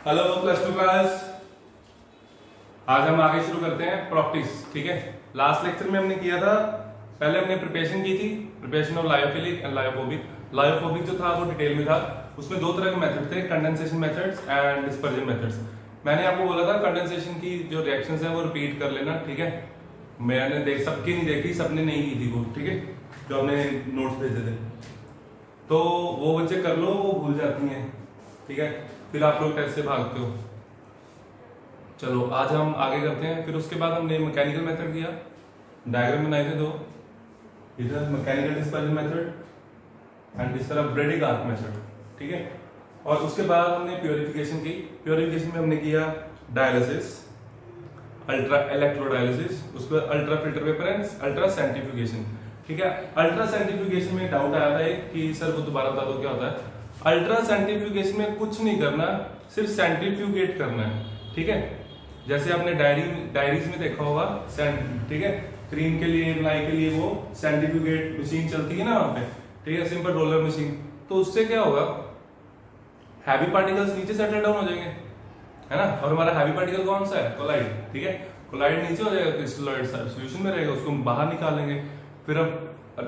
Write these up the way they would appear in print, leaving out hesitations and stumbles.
Hello plus two class. आज हम आगे शुरू करते हैं प्रॉपर्टीज। ठीक है, लास्ट लेक्चर में हमने किया था, पहले हमने प्रिपरेशन की थी, preparation of lyophilic and lyophobic. Lyophobic जो था वो डिटेल में था, उसमें दो तरह के मेथड थे, condensation methods and dispersion methods. मैंने आपको बोला था कंडेंसेशन की जो रिएक्शंस हैं वो रिपीट कर लेना। ठीक है, मैंने सबकी नहीं देखी, सबने नहीं की थी वो। ठीक है, जो हमने नोट्स भेजे थे, तो वो बच्चे कर लो, वो भूल जाती हैं। ठीक है, फिर आप लोग टेस्ट से भागते हो। चलो आज हम आगे करते हैं। फिर उसके बाद हमने मैकेनिकल मेथड किया, डायग्राम बनाए थे दो, इधर मैकेनिकल डिस्पर्जन मेथड एंड इस तरह ब्रेडिक आर्क मेथड। ठीक है, और उसके बाद हमने प्योरिफिकेशन की। प्योरिफिकेशन में हमने किया डायलिसिस, अल्ट्रा इलेक्ट्रोडायलिसिस, उसके बाद ultra filter paper and ultra centrifugation. ठीक है, अल्ट्रा सेंट्रीफ्यूगेशन में डाउट आया था एक कि सर वो दोबारा बता दो क्या होता है। अल्ट्रा सेंट्रीफ्यूगेशन में कुछ नहीं करना, सिर्फ सेंट्रीफ्यूगेट करना है। ठीक है, जैसे आपने डायरीज में देखा होगा, ठीक है, क्रीम के लिए, मलाई के लिए वो सेंट्रीफ्यूगेट मशीन चलती है ना वहां पे। ठीक है, सिंपल रोलर मशीन। तो उससे क्या होगा, हैवी पार्टिकल्स नीचे सेटल डाउन हो जाएंगे, है ना। और हमारा हैवी पार्टिकल कौन सा है, कोलाइड। ठीक है, कोलाइड नीचे हो जाएगा, क्रिस्टलोइड सॉल्यूशन में रहेगा, उसको हम बाहर निकालेंगे। फिर हम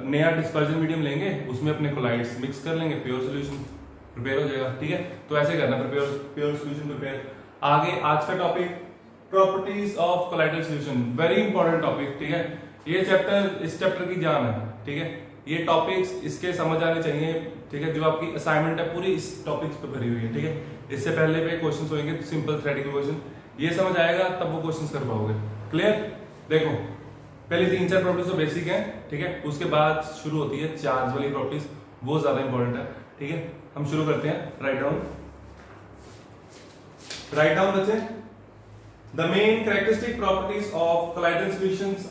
नया डिस्पर्जन मीडियम लेंगे, उसमें अपने कोलाइड्स मिक्स कर लेंगे, प्योर सोल्यूशन प्रिपेयर हो जाएगा। ठीक है, तो ऐसे करना, प्योर सोल्यूशन प्रिपेयर। आगे आज का topic properties of colloidal solution, very important topic. ठीक है, ये चैप्टर इस चैप्टर की जान है। ठीक है, ये टॉपिक्स इसके समझ आने चाहिए। ठीक है, जो आपकी असाइनमेंट है पूरी इस टॉपिक्स पे भरी हुई है। ठीक है, इससे पहले पे क्वेश्चंस होंगे सिंपल थ्योरेटिकल क्वेश्चन, ये समझ आएगा तब वो क्वेश्चंस कर पाओगे। क्लियर। देखो पहले 3-4 प्रॉपर्टीज तो बेसिक है। ठीक है, उसके बाद शुरू होती है चार्ज वाली प्रॉपर्टीज, वो ज्यादा इंपॉर्टेंट है। ठीक है, हम शुरू करते हैं। राइट डाउन बच्चे। The main characteristic properties of colloidal solutions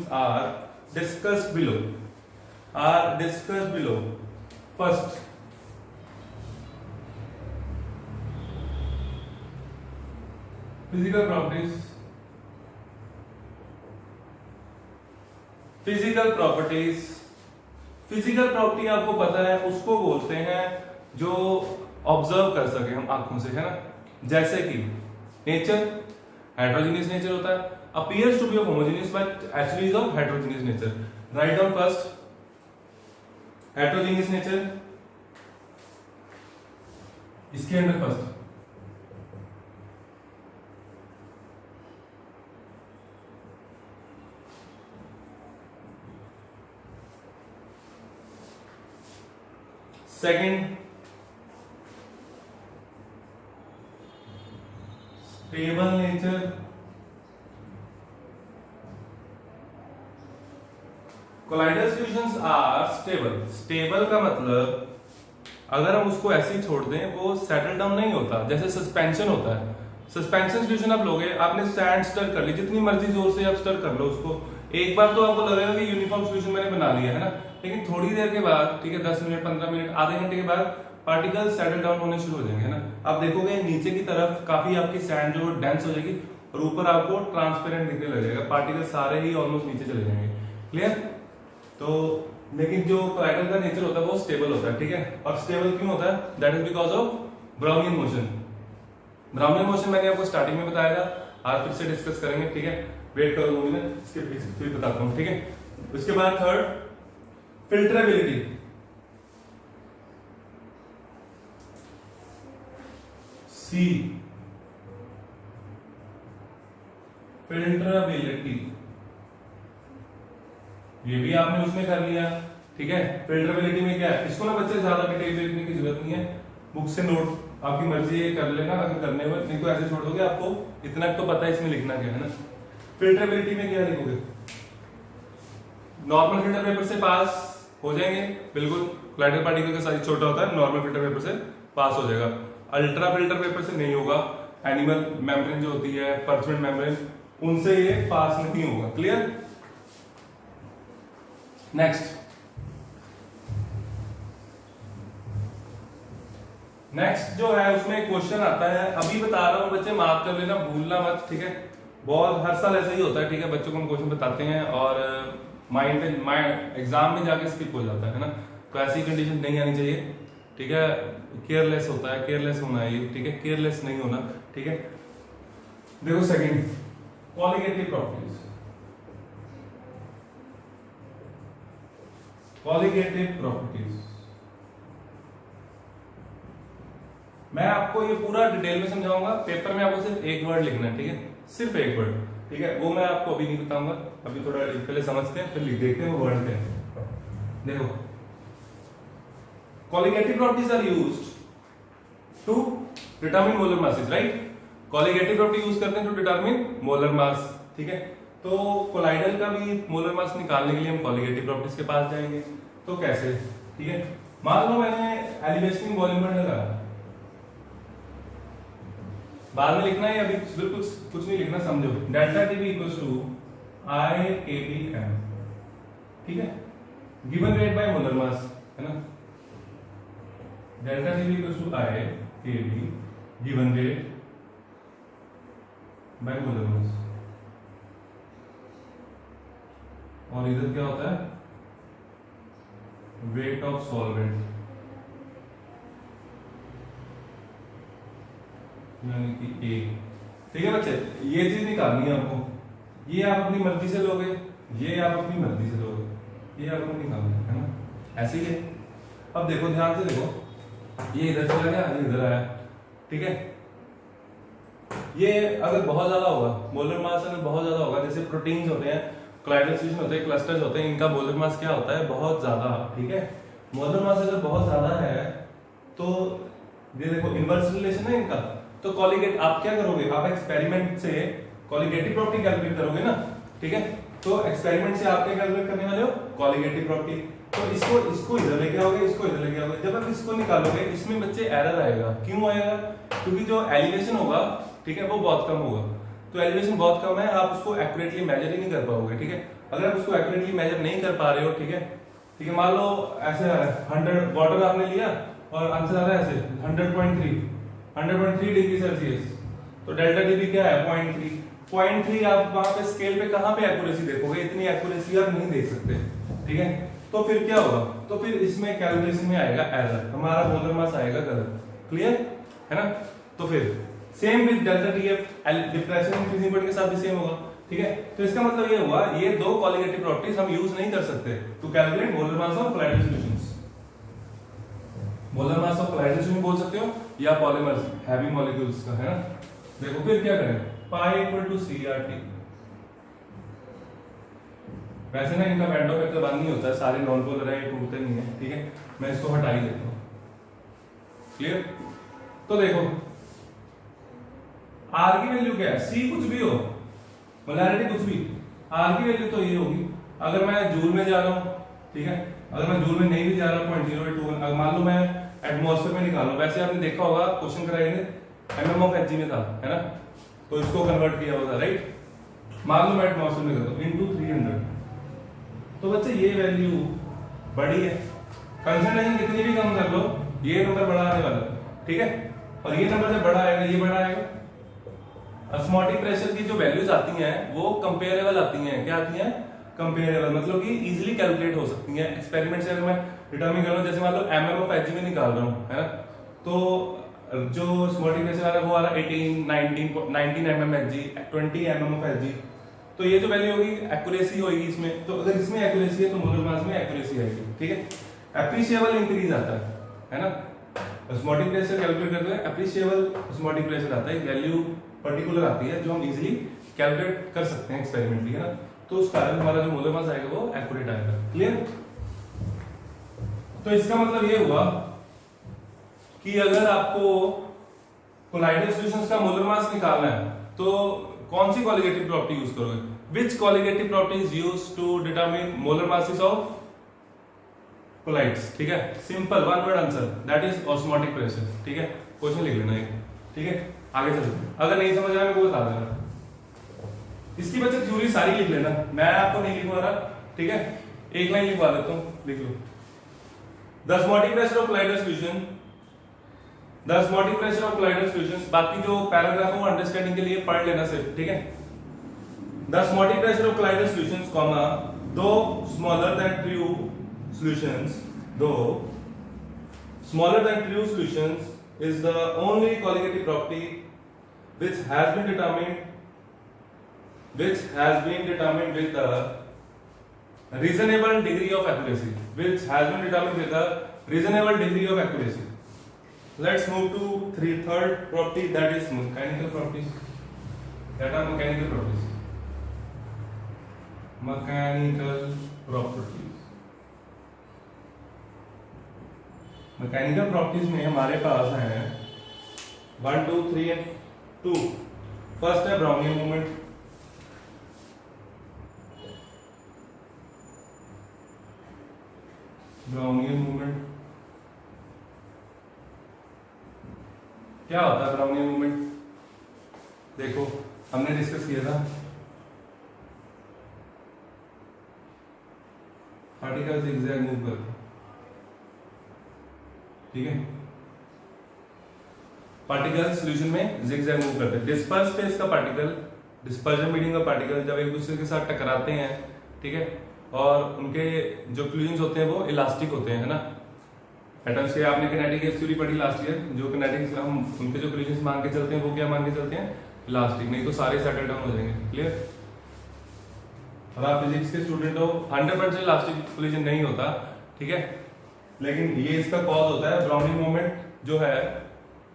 are discussed below. First, physical properties. Physical property आपको पता है, उसको बोलते हैं जो ऑब्जर्व कर सके हम आंखों से, है ना। जैसे कि नेचर, हेटेरोजेनियस नेचर होता है, appears to be of homogeneous but actually is of heterogeneous nature. Right down first heterogeneous nature, इसके अंदर first second stable nature, colloidal solutions are stable. Stable का मतलब अगर हम उसको ऐसे ही छोड़ दें वो सेटल डाउन नहीं होता, जैसे सस्पेंशन होता है। सस्पेंशन सॉल्यूशन आप लोगे, आपने सैंड स्टर कर ली, जितनी मर्जी जोर से आप स्टर कर लो उसको, एक बार तो आपको लगेगा कि यूनिफॉर्म सॉल्यूशन मैंने बना लिया, है ना। लेकिन थोड़ी देर के बाद, ठीक है, 10 मिनट, 15 मिनट, आधे घंटे के बाद पार्टिकल सेटल डाउन होने शुरू हो जाएंगे, है ना। आप देखोगे नीचे की तरफ काफी आपकी सैंड जो डेंस हो जाएगी और ऊपर आपको ट्रांसपेरेंट दिखने लग जाएगा, पार्टिकल सारे ही ऑलमोस्ट नीचे चले जाएंगे। क्लियर। तो लेकिन जो कोलाइडल का नेचर होता है वो स्टेबल होता है। ठीक है, और स्टेबल क्यों होता है, that is because of Brownian motion. Brownian motion मैंने आपको स्टार्टिंग में बताया था, आज फिर से डिस्कस करेंगे। ठीक है, वेट करो 2 मिनट, इसके फिर बताता हूँ। ठीक है, उसके बाद थर्ड फिल्टरेबिलिटी। सी फिल्टरेबिलिटी, ये भी आपने उसमें कर लिया। ठीक है, फिल्टरेबिलिटी में क्या है, इसको ना बच्चे ज्यादा डिटेल देखने की जरूरत नहीं है, बुक से नोट आपकी मर्जी है कर लेना अगर करने में, नहीं तो ऐसे छोड़ दोगे, आपको इतना तो पता है इसमें लिखना क्या है ना। फिल्टरेबिलिटी में क्या लिखोगे, नॉर्मल फिल्टर पेपर से पास हो जाएंगे बिल्कुल, कोलाइडल पार्टिकल का साइज छोटा होता है, नॉर्मल फिल्टर पेपर से पास हो जाएगा। अल्ट्रा फिल्टर पेपर से नहीं होगा, एनिमल मेम्ब्रेन जो होती है, परचमेंट मेम्ब्रेन, उनसे ये पास नहीं होगा। क्लियर। नेक्स्ट जो है उसमें क्वेश्चन आता है, अभी बता रहा हूं बच्चे, मार्क कर लेना, भूलना मत। ठीक है, बहुत हर साल ऐसा ही होता है। ठीक है, बच्चों को हम क्वेश्चन बताते हैं और माइंड एग्जाम में जाके स्किप हो जाता है ना, तो ऐसी कंडीशन नहीं आनी चाहिए। ठीक है, केयरलेस होता है, केयरलेस होना है ये, ठीक है, केयरलेस नहीं होना, ठीक है। देखो second, colligative properties, colligative properties, मैं आपको ये पूरा डिटेल में समझाऊंगा, पेपर में आपको सिर्फ एक वर्ड लिखना है, ठीक है, सिर्फ एक वर्ड, ठीक है, वो मैं आपको अभी नहीं बताऊंगा, अभी थोड़ा पहले समझते हैं फिर लिख देखते हैं वो वर्ड क्या है। देखो, colligative properties are used to determine molar masses, right, colligative property use करते हैं टू डिटरमिन मोलर मास, ठीक है। तो कोलाइडल का भी मोलर मास निकालने के लिए हम कॉलिगेटिव प्रॉपर्टीज के पास जाएंगे, तो कैसे, ठीक है। मान लो मैंने एलिवेशन वॉल्यूम पर लगा, बाद में लिखना है, अभी बिल्कुल कुछ नहीं लिखना, समझो, delta T B equals to I K B M, ठीक है, given rate by molar mass, है ना, delta T B equals to I K B given rate by molar mass, और इधर क्या होता है, वेट ऑफ सॉल्वेंट, यानी कि ए, ठीक है बच्चे, ये चीज निकालनी है आपको, ये आप अपनी मर्जी से लोगे, ये आप अपनी मर्जी से लोगे, ये आपको निकालना है ना, ऐसे ही है। अब देखो ध्यान से देखो, ये इधर चला गया, ये इधर आया, ठीक है, ये अगर बहुत ज्यादा होगा, मोलर मास अगर बहुत ज्यादा होगा, जैसे प्रोटीन्स होते हैं, कोलाइडल सॉल्यूशन होते हैं, क्लस्टर्स होते हैं, इनका मोलर मास क्या होता है, बहुत ज्यादा, ठीक है। मोलर मास अगर बहुत ज्यादा है तो ये देखो इनवर्स रिलेशन है इनका, तो कॉलिगेट आप क्या करोगे, आप एक्सपेरिमेंट से कॉलिगेटिव प्रॉपर्टी कैलकुलेट करोगे ना, ठीक है, तो एक्सपेरिमेंट से आप क्या कैलकुलेट करने वाले हो, कॉलिगेटिव प्रॉपर्टी, तो इसको इधर लेके आओगे, इसको इधर लेके आओगे, जब आप इसको निकालोगे इसमें बच्चे एरर आएगा, क्यों आएगा, क्योंकि जो एलिवेशन होगा, ठीक है, वो बहुत कम होगा, तो एलिवेशन बहुत कम है, आप उसको एक्यूरेटली मेजर ही नहीं कर पाओगे, ठीक है। अगर आप उसको एक्यूरेटली मेजर नहीं कर पा रहे हो, ठीक है, ठीक है, मान लो ऐसे 100 वाटर आपने लिया और आंसर आ रहा है ऐसे 100.3 डिग्री सेल्सियस, तो डेल्टा टीबी क्या है 0.3 आप वहां पे स्केल पे कहां पे एक्यूरेसी देखोगे, इतनी एक्यूरेसी आप नहीं देख सकते, ठीक है। तो फिर क्या होगा, तो फिर इसमें कैलकुलेशन में आएगा एरर, हमारा मोलर मास आएगा गलत, क्लियर है ना। तो फिर same with delta TF, depression in freezing point के साथ भी सेम होगा, ठीक है। तो इसका मतलब ये हुआ, ये दो कॉलिगेटिव प्रॉपर्टीज हम यूज नहीं कर सकते to calculate molar mass of colloidal solutions. Molar mass of colloidal solution बोल सकते हो या पॉलीमर्स हैवी मॉलिक्यूल्स का, है ना। देखो फिर क्या करें, पाई इक्वल टू सीआरटी, वैसे ना इनका बैंड ऑफ इफेक्ट बंद नहीं होता है, सारे नॉन पोलर है, टूटते नहीं है, ठीक है, मैं इसको हटा ही देता हूं, क्लियर। तो देखो आर की वैल्यू क्या है, सी कुछ भी हो, मोलैरिटी कुछ भी, आर की वैल्यू तो ये होगी, अगर मैं जूल में जा रहा हूं, ठीक है, अगर मैं जूल में नहीं भी जा रहा हूं 0.0821, अगर मान लो मैं एटमॉस्फेयर में निकाल लूं, वैसे आपने देखा होगा क्वेश्चन कराए थे एमएम ऑफ एचजी में था, है ना, तो इसको कन्वर्ट किया हुआ था, राइट। मान लो मैं एटमॉस्फेयर में करता हूं इनटू 300, तो बच्चे ये वैल्यू बड़ी है, कंसंट्रेशन कितनी भी कम कर लो ये नंबर बड़ा आने वाला है, ठीक है, और ये नंबर जब बड़ा आएगा ये बड़ा आएगा। ऑस्मोटिक प्रेशर की जो वैल्यूज आती हैं वो कंपेरेबल आती हैं, क्या आती हैं, कंपेरेबल, मतलब कि इजीली कैलकुलेट हो सकती हैं एक्सपेरिमेंट से। अगर मैं डिटरमिन कर रहा हूं, जैसे मान लो एमएम ऑफ एचजी में निकाल रहा हूं, है ना, तो जो ऑस्मोटिक प्रेशर आ रहा है वो आ रहा है 19 MM Hg, 20 MM of Hg, तो ये जो वैल्यू होगी एक्यूरेसी होगी इसमें, तो अगर इसमें एक्यूरेसी है तो मोलर मास में एक्यूरेसी आएगी, ठीक है। एप्रिशिएबल इंक्रीज आता है ना, ऑस्मोटिक प्रेशर कैलकुलेट करते हैं, एप्रिशिएबल ऑस्मोटिक प्रेशर आता है, वैल्यू पर्टिकुलर आती है जो हम इजीली कैलकुलेट कर सकते हैं एक्सपेरिमेंटली, है ना, तो उस कारण हमारा जो मोलर मास आएगा वो एक्यूरेट आएगा, क्लियर। तो इसका मतलब ये हुआ कि अगर आपको कोलाइडल सॉल्यूशंस का मोलर मास निकालना है तो कौन सी कॉलिगेटिव प्रॉपर्टी यूज करोगे, which colligative property is used to determine molar masses of colloids, ठीक है, simple one word answer, that is osmotic pressure, ठीक है, क्वेश्चन लिख लेना है, ठीक है। आगे चलते, अगर नहीं समझ आया मेरे को बता देना, इसकी बच्चे थ्योरी सारी लिख लेना, मैं आपको नहीं लिखवा रहा, ठीक है, एक लाइन लिखवा देता हूं, लिख लो, the osmotic pressure of colloidal solution, the osmotic pressure of colloidal solutions, बाकी जो पैराग्राफ है वो अंडरस्टैंडिंग के लिए पढ़ लेना सिर्फ, ठीक है। The osmotic pressure of colloidal solutions, comma, दो स्मॉलर देन ट्रू सॉल्यूशंस, दो smaller than true solutions is the only colligative property which has been determined with the reasonable degree of accuracy. Let's move to third property, that is mechanical properties. Mechanical properties में हमारे पास है 1 2 3 and 2. First है Brownian movement. क्या होता है Brownian movement? देखो हमने discuss किया था, पार्टिकल जिगजैग मूव करते, ठीक है. पार्टिकल सॉल्यूशन में जिगजैग मूव करते हैं. डिस्पर्स फेस का पार्टिकल, डिस्पर्जन मीडियम का पार्टिकल जब एक दूसरे के साथ टकराते हैं, ठीक है, और उनके जो कोलिजन्स होते हैं वो इलास्टिक होते हैं, है ना. एटम्स के आपने किनेटिक थ्योरी पढ़ी लास्ट ईयर. जो किनेटिक्स हम उनके जो कोलिजन्स मान के चलते हैं वो क्या मान के चलते हैं? इलास्टिक. नहीं तो सारे सेटल डाउन हो जाएंगे. क्लियर? और आप फिजिक्स के स्टूडेंट हो, 100% इलास्टिक कोलिजन नहीं होता, ठीक है, लेकिन ये इसका कॉज होता है. ब्राउनिंग मोमेंट जो है,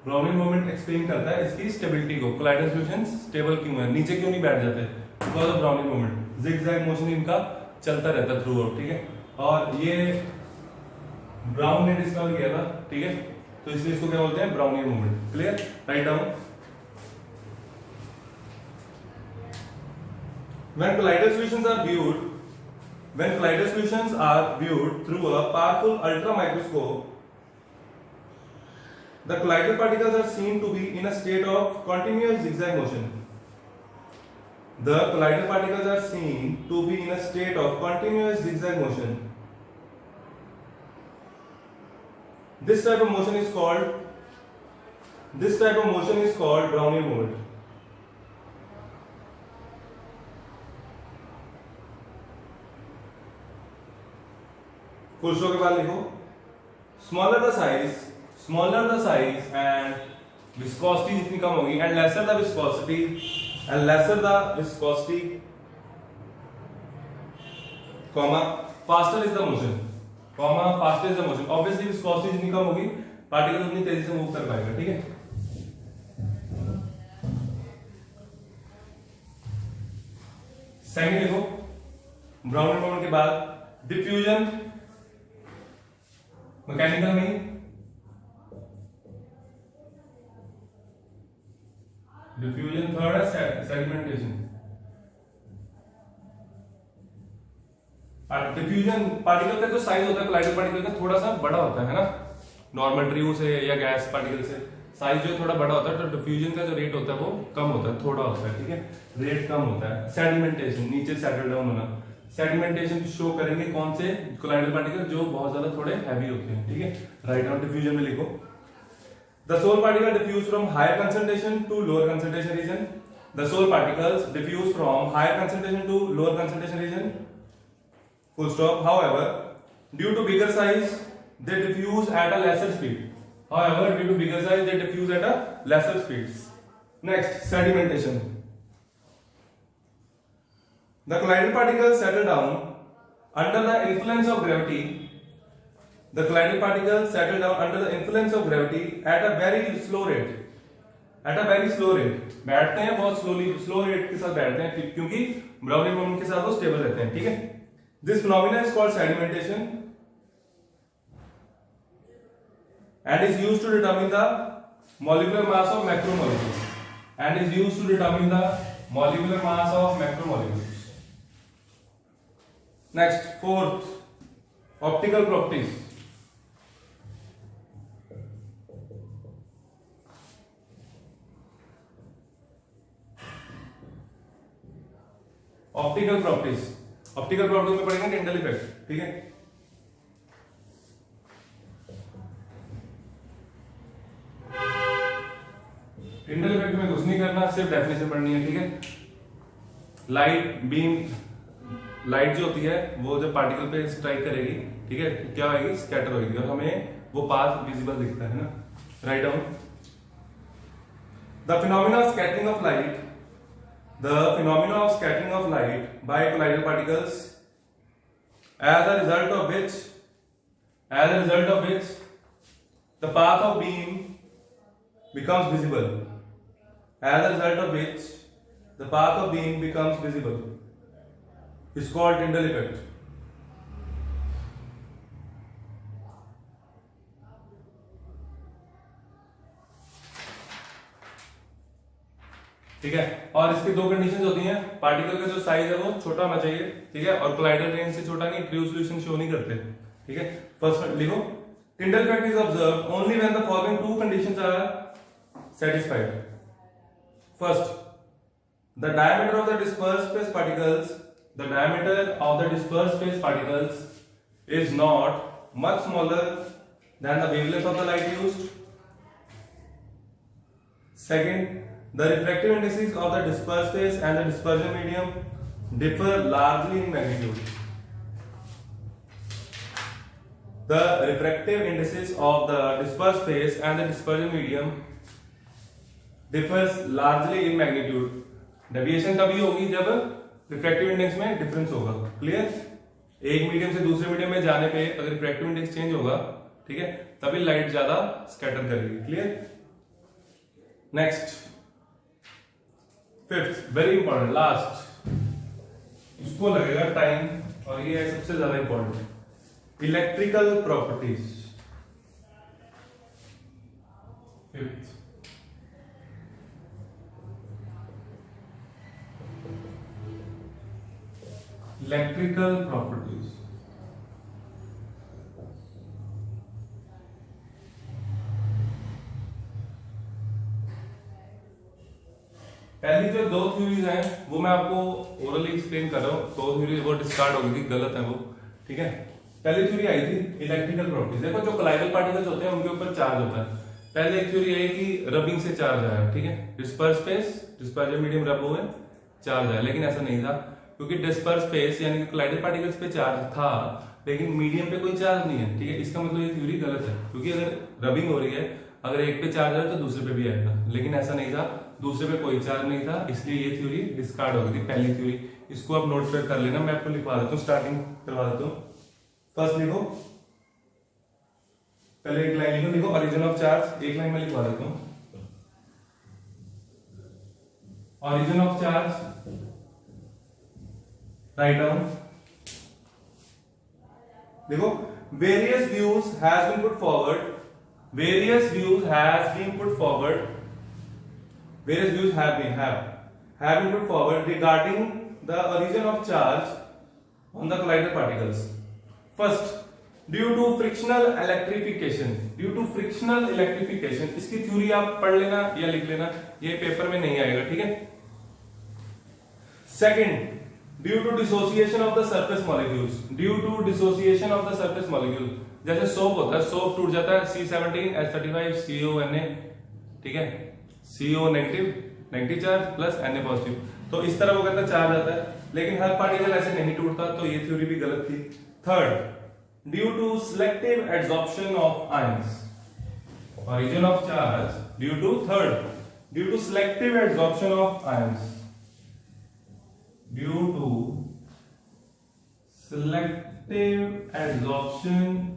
ब्राउनिंग मोमेंट एक्सप्लेन करता है इसकी स्टेबिलिटी को. कोलाइडल सॉल्यूशंस स्टेबल क्यों है, नीचे क्यों नहीं बैठ जाते? Because of browning moment. Zigzag motion इनका चलता रहता है थ्रू आउट, ठीक है. और ये ब्राउन ने डिस्कवर किया था, ठीक है, तो इसलिए इसको क्या बोलते हैं? Brownian movement. Clear? Write down. When colloidal solutions are viewed through a powerful ultra microscope, the colloidal particles are seen to be in a state of continuous zigzag motion. This type of motion is called Brownian movement. Full stop के बाद लिखो, smaller the size and viscosity जितनी कम होगी, and lesser the viscosity, comma faster is the motion, obviously viscosity जितनी कम होगी particle उतनी तेजी से मूव कर पाएगा, ठीक है. सेकंड लिखो, ब्राउनियन मूवमेंट के बाद डिफ्यूजन. मैकेनिकल में डिफ्यूजन. थर्ड है सेडिमेंटेशन. डिफ्यूजन पार्टिकल का जो साइज होता है कोलाइडल पार्टिकल का थोड़ा सा बड़ा होता है ना, नॉर्मल ट्रियो से या गैस पार्टिकल से साइज जो थोड़ा बड़ा होता है, तो डिफ्यूजन का जो रेट होता है वो कम होता है, थोड़ा होता है, ठीक है, रेट कम होता है. सेडिमेंटेशन, नीचे सेटल डाउन होना. सेडिमेंटेशन शो करेंगे कौन से? कोलाइडल पार्टिकल जो बहुत ज्यादा थोड़े हैवी होते हैं, ठीक है. Write down. डिफ्यूजन में लिखो, the sol particle diffuse from higher concentration to lower concentration region. The sol particles diffuse from higher concentration to lower concentration region. Full stop. However, due to bigger size, they diffuse at a lesser speed. Next, sedimentation. The colloidal particles settle down under the influence of gravity. At a very slow rate. बैठते हैं बहुत slow rate के साथ बैठते हैं, क्योंकि Brownian movement के साथ वो स्टेबल रहते हैं, ठीक है. This phenomenon is called sedimentation and is used to determine the molecular mass of macromolecules. Next, fourth, optical properties. Optical properties में पढ़ेंगे टिंडल इफेक्ट, ठीक है. टिंडल इफेक्ट में कुछ नहीं करना, सिर्फ डेफिनेशन पढ़नी है, ठीक है. लाइट जो होती है वो जब पार्टिकल पे स्ट्राइक करेगी, ठीक है, क्या होगी? स्कैटर होगी, और हमें वो पाथ विजिबल दिखता है ना। Write down the phenomena of scattering of light, the phenomena of scattering of light by colloidal particles as a result of which the path of beam becomes visible, as a result of which the path of beam becomes visible is called Tyndall effect. ठीक है, और इसकी दो conditions होती हैं, particle का जो size है वो छोटा होना चाहिए, ठीक है, और कोलाइडल रेंज से छोटा नहीं, ट्रू सॉल्यूशन शो नहीं करते, ठीक है। फर्स्ट लिखो, Tyndall effect is observed only when the following two conditions are satisfied. First, the diameter of the dispersed phase particles, the diameter of the dispersed phase particles is not much smaller than the wavelength of the light used. Second, the refractive indices of the dispersed phase and the dispersion medium differ largely in magnitude. The refractive indices of the dispersed phase and the dispersion medium differs largely in magnitude. Deviation तभी होगी जब refractive index में difference होगा। Clear? एक medium से दूसरे medium में जाने पे अगर रिफ्रैक्टिव इंडेक्स चेंज होगा, ठीक है, तभी लाइट ज्यादा स्कैटर करेगी। Clear? Next, fifth, very important, last, इसको लगेगा टाइम, और ये है सबसे ज्यादा important, electrical properties. Fifth, electrical properties. पहली जो दो थ्योरीज हैं वो मैं आपको ओरली एक्सप्लेन कर रहा हूं, दो थ्योरी वो डिस्कार्ड हो गई थी, गलत है वो, ठीक है। पहली थ्योरी आई थी इलेक्ट्रिकल प्रॉपर्टीज। देखो, जो कोलाइडल पार्टिकल्स होते हैं उनके ऊपर चार्ज होता है। पहले एक थ्योरी है कि रबिंग से चार्ज आया, ठीक है, डिस्पर्स स्पेस, डिस्पर्जन मीडियम रब हुए, चार्ज आया, लेकिन ऐसा नहीं था, क्योंकि डिस्पर्स स्पेस यानी कि कोलाइडल पार्टिकल्स पे चार्ज था लेकिन मीडियम पे कोई चार्ज नहीं है, ठीक है। इसका मतलब ये थ्योरी गलत है, क्योंकि अगर रबिंग हो रही है, अगर एक पे चार्ज आया तो दूसरे पे भी आएगा, लेकिन ऐसा नहीं था, दूसरे पे कोई चार्ज नहीं था, इसलिए ये थ्योरी डिस्कार्ड हो गई थी, पहली थ्योरी। इसको आप नोट पे कर लेना, मैं आपको लिखवा देता हूँ, स्टार्टिंग करवा देता हूँ। फर्स्ट लिखो, पहले एक लाइन लिखो, लिखो ओरिजिन ऑफ चार्ज, एक लाइन में लिखवा देता हूँ, origin of charge, right down, देखो, various views has been put forward, various views has been put forward, various views have been put forward regarding the origin of charge on the collider particles. First, due to frictional electrification, due to frictional electrification, इसकी theory आप पढ़ लेना या लिख लेना, ये paper में नहीं आएगा, ठीक है। Second, due to dissociation of the surface molecules, due to dissociation of the surface molecules, जैसे सोप होता है, सोप टूट जाता है, C17H35 CONA, ठीक है, CO negative, negative charge plus Na positive, तो इस तरह वो कहता है चार्ज आता है, लेकिन हर पार्टिकल ऐसे नहीं टूटता, तो ये थ्योरी भी गलत थी। Third, due to selective adsorption of ions, origin of charge due to, third, due to selective adsorption of ions, due to selective adsorption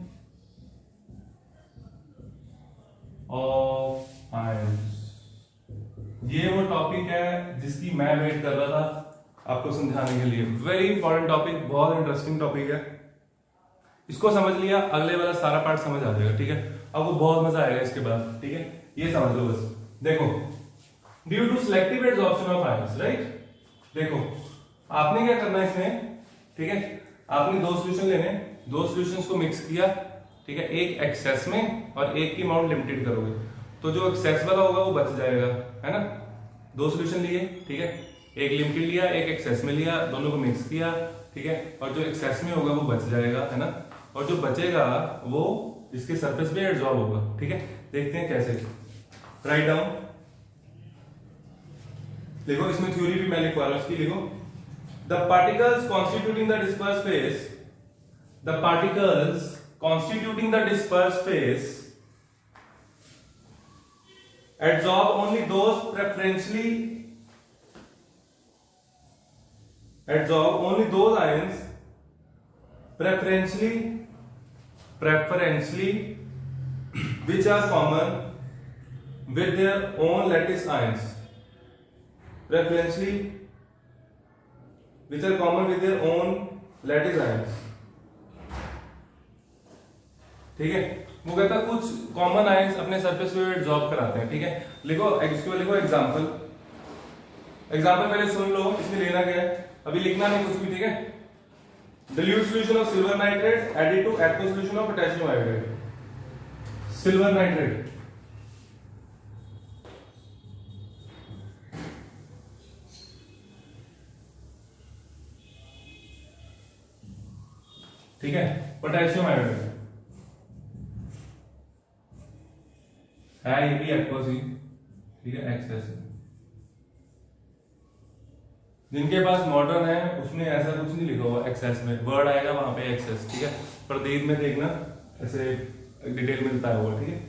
of ions. ये वो टॉपिक है जिसकी मैं वेट कर रहा था आपको समझाने के लिए। वेरी इंपॉर्टेंट टॉपिक, बहुत इंटरेस्टिंग टॉपिक है, इसको समझ लिया, अगले वाला सारा पार्ट समझ आ जाएगा, ठीक है। आपको बहुत मजा आएगा इसके बाद, ठीक है, ये समझ लो बस। देखो, due to selective adsorption of ions, right, देखो आपने क्या करना है इसमें, ठीक है, आपने दो सॉल्यूशन लेने, दो सॉल्यूशंस को मिक्स किया, ठीक है, एक एक्सेस में और एक की अमाउंट लिमिटेड करोगे, तो जो एक्सेस वाला होगा वो बच जाएगा, है ना। दो सॉल्यूशन लिए, ठीक है, एक लिमिटेड लिया, एक एक्सेस में लिया, दोनों को मिक्स किया, ठीक है, और जो एक्सेस में होगा वो बच जाएगा, है ना, और जो बचेगा वो इसके सरफेस पे एब्जॉर्ब होगा, ठीक है। देखते हैं कैसे, राइट डाउन, देखो इसमें थ्योरी भी मैं लिखवा रहा हूं, इसकी लिखो, the particles constituting the disperse phase, the particles constituting the dispersed phase adsorb only those ions preferentially which are common with their own lattice ions, ठीक है। वो कहता है कुछ कॉमन आयंस अपने सरफेस पे एब्जॉर्ब कराते हैं, ठीक है। लिखो इसको, लिखो एग्जांपल पहले सुन लो, इसमें लेना क्या है, अभी लिखना नहीं कुछ भी, ठीक है। dilute solution of silver nitrate added to aqueous solution of potassium iodide, silver nitrate, ठीक है। पोटेशियम आयोडाइड है, ये भी एक्वस ही, ठीक है, एक्सेस। जिनके पास मॉडर्न है उसमें ऐसा कुछ नहीं लिखा हुआ एक्सेस में, वर्ड आएगा वहां पे एक्सेस, ठीक है। प्रदीप में देखना ऐसे डिटेल मिलता है वो, ठीक है।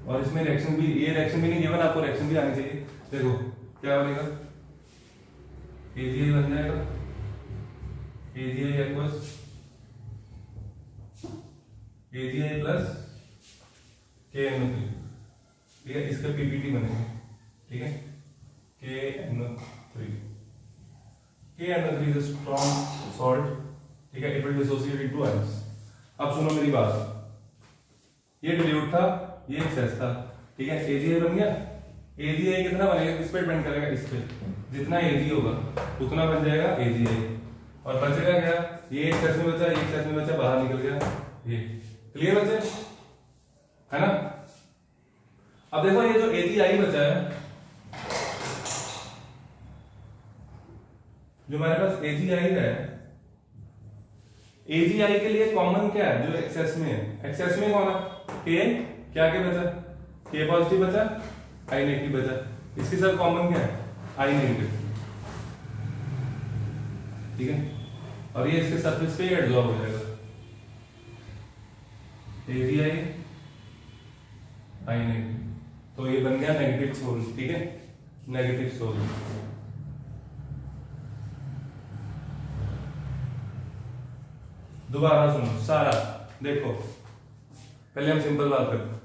और इसमें रिएक्शन भी, ये रिएक्शन भी नहीं गिवन, आपको रिएक्शन भी आनी चाहिए। देखो क्या बनेगा, AgI बन जाएगा, AgI aqueous, AgI plus KNO3, ठीक है। इसका PPT बनेगा, ठीक है, KNO3 is a strong salt, ठीक है, it will dissociate into ions। अब सुनो मेरी बात, ये dilute था, ये एक्सेस था, ठीक है। AgI बन गया, AgI कितना बनेगा, किस पे डिपेंड करेगा, इस पे, जितना Ag होगा उतना बन जाएगा AgI, और बचेगा क्या, ये एक्सेस में बचा, ये एक्सेस में बचा, बाहर निकल गया, ये क्लियर बचे, है ना। अब देखो ये जो AgI बचा है, जो हमारे पास AgI है, AgI के लिए कॉमन क्या है, जो एक्सेस में है, एक्सेस में कौन है, K, क्या के बचा, K पॉजिटिव बचा, I नेगेटिव बचा, इसके साथ कॉमन क्या है, I नेगेटिव, ठीक है। और ये इसके सरफेस पे एब्जॉर्ब हो जाएगा, AgI I नेगेटिव, तो ये बन गया नेगेटिव सोल, ठीक है, नेगेटिव सोल। दोबारा सुनो सारा, देखो पहले हम सिंपल बात करते हैं।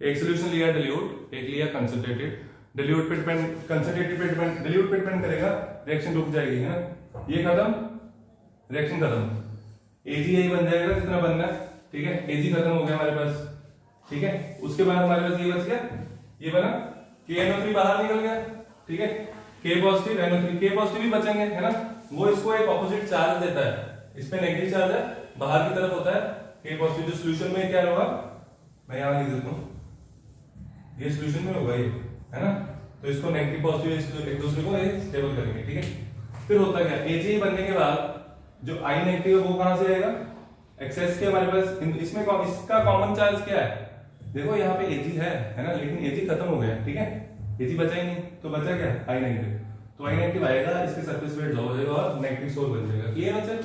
एक सोल्यूशन लिया डिल्यूट, एक लिया कंसंट्रेटेड। डिल्यूट पे डिपेंड, कंसंट्रेटेड पे डिपेंड, डिल्यूट पे डिपेंड करेगा, रिएक्शन रुक जाएगी, है ना। ये खत्म, रिएक्शन खत्म, AgI बन जाएगा जितना बनना है, ठीक है। Ag खत्म हो गया हमारे पास, ठीक है। उसके बाद हमारे पास ये बच गया, ये बना KNO3 बाहर निकल गया, ठीक है। K positive NO3, K positive भी बचेंगे, है ना। वो इसको एक ऑपोजिट चार्ज देता है, इस पे नेगेटिव चार्ज है, बाहर की तरफ होता है K पॉजिटिव। जो सॉल्यूशन में क्या होगा, मैं यहां लिख देता हूं, ये सॉल्यूशन में होगा ये, है ना। तो इसको नेगेटिव पॉजिटिव एक दूसरे को स्टेबल करेंगे, ठीक है। फिर होता क्या, AgI बनने के बाद जो I नेगेटिव है वो कहां से आएगा, एक्सेस के हमारे पास, इसमें इसका कॉमन चार्ज क्या है, देखो यहाँ पे Ag है ना, लेकिन Ag खत्म हो गया, ठीक है। Ag बचा ही नहीं, तो बचा क्या, I नेगेटिव, तो I नेगेटिव आएगा, इसके सरफेस पे एब्जॉर्ब हो जाएगा और नेगेटिव सोल बन जाएगा, क्लियर है बच्चे,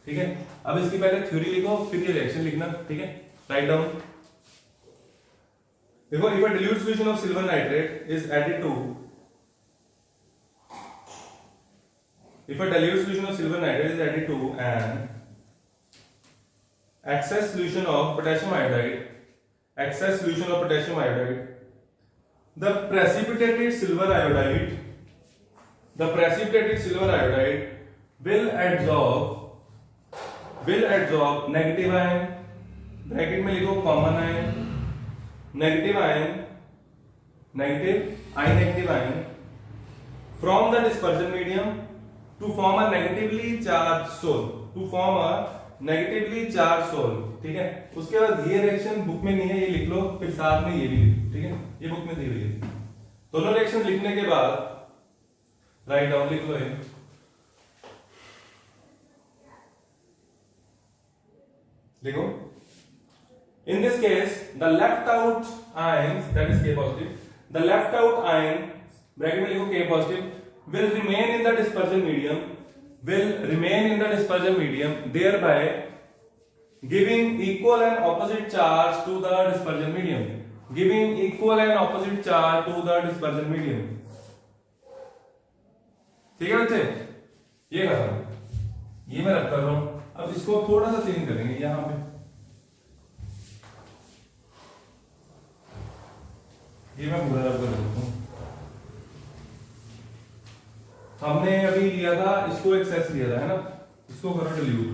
ठीक है। अब इसकी पहले थ्योरी लिखो, फिर ये रिएक्शन लिखना, ठीक है। राइट डाउन, देखो if a dilute solution of silver nitrate is added to, if a dilute solution of silver nitrate is added to an excess solution of potassium iodide, the precipitated silver iodide will adsorb negative ion, bracket में लिखो common ion, negative ion from the dispersion medium to form a negatively charged soul, ठीक है। उसके बाद ये reaction book में नहीं है, ये लिख लो, फिर साथ में ये भी, ठीक है, ये बुक में दी हुई है। दोनों रिएक्शन लिखने के बाद राइट डाउन लिख लो ये, देखो in this case the left out ions, that is K positive, the left out ion bracket में लिखो K positive will remain in the dispersion medium, thereby giving equal and opposite charge to the dispersion medium, giving equal and opposite charge to the dispersion medium. ठीक है बच्चे, ये कर रहा हूं, ये मैं रख कर रहा हूं। अब इसको थोड़ा सा चेंज करेंगे यहां पे, ये मैं पूरा रब कर देता हूं। हमने अभी लिया था इसको एक्सेस लिया था, है ना, इसको करो डिलीट,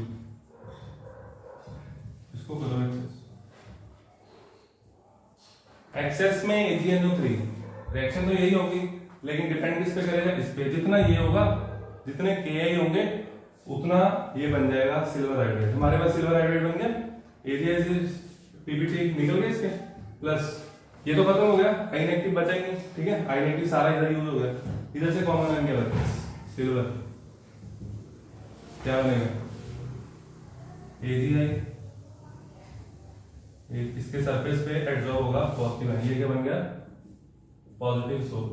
इसको करो एक्सेस। एक्सेस में AgNO3 रिएक्शन तो यही होगी, लेकिन डिपेंड किस पे करेगा, इस पे। जितना ये होगा, जितने Ki होंगे उतना ये बन जाएगा सिल्वर हाइड्रेट। हमारे पास सिल्वर हाइड्रेट बन गया, PBT निकल गए इसके, प्लस ये तो खत्म हो गया, आई नेगेटिव बचा ही नहीं। ठीक है, आई नेगेटिव सारा इधर यूज हो गया, इधर से कॉमन बन गया सिल्वर, क्या बनेगा AgI, इसके सरफेस पे एडजॉर्ब होगा पॉजिटिव, ये क्या बन गया पॉजिटिव सोल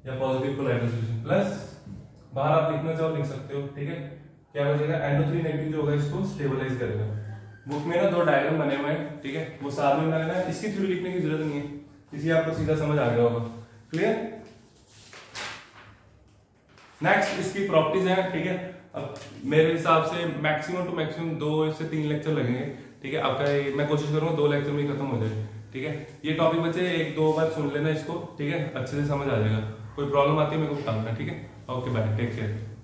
या पॉजिटिव कोलाइडल सॉल्यूशन, प्लस बाहर आप लिखना चाहो लिख सकते हो। ठीक है, क्या बचेगा NO3 नेगेटिव जो होगा इसको स्टेबलाइज करेगा। बुक में ना 2 डायग्राम बने हुए हैं, ठीक है, वो साथ में बनाना है, इसकी थ्योरी लिखने की जरूरत नहीं है, इसी आपको सीधा समझ आ गया होगा। क्लियर? नेक्स्ट इसकी प्रॉपर्टीज है। ठीक है, अब मेरे हिसाब से मैक्सिमम टू मैक्सिमम 2 से 3 लेक्चर लगेंगे। ठीक है, आपका मैं कोशिश करूंगा 2 लेक्चर में खत्म हो जाए। ठीक है, ये टॉपिक बच्चे 1-2 बार सुन लेना इसको, ठीक है, अच्छे से समझ आ जाएगा। कोई प्रॉब्लम आती है मेरे को बताना। ठीक है, ओके बाय, टेक केयर।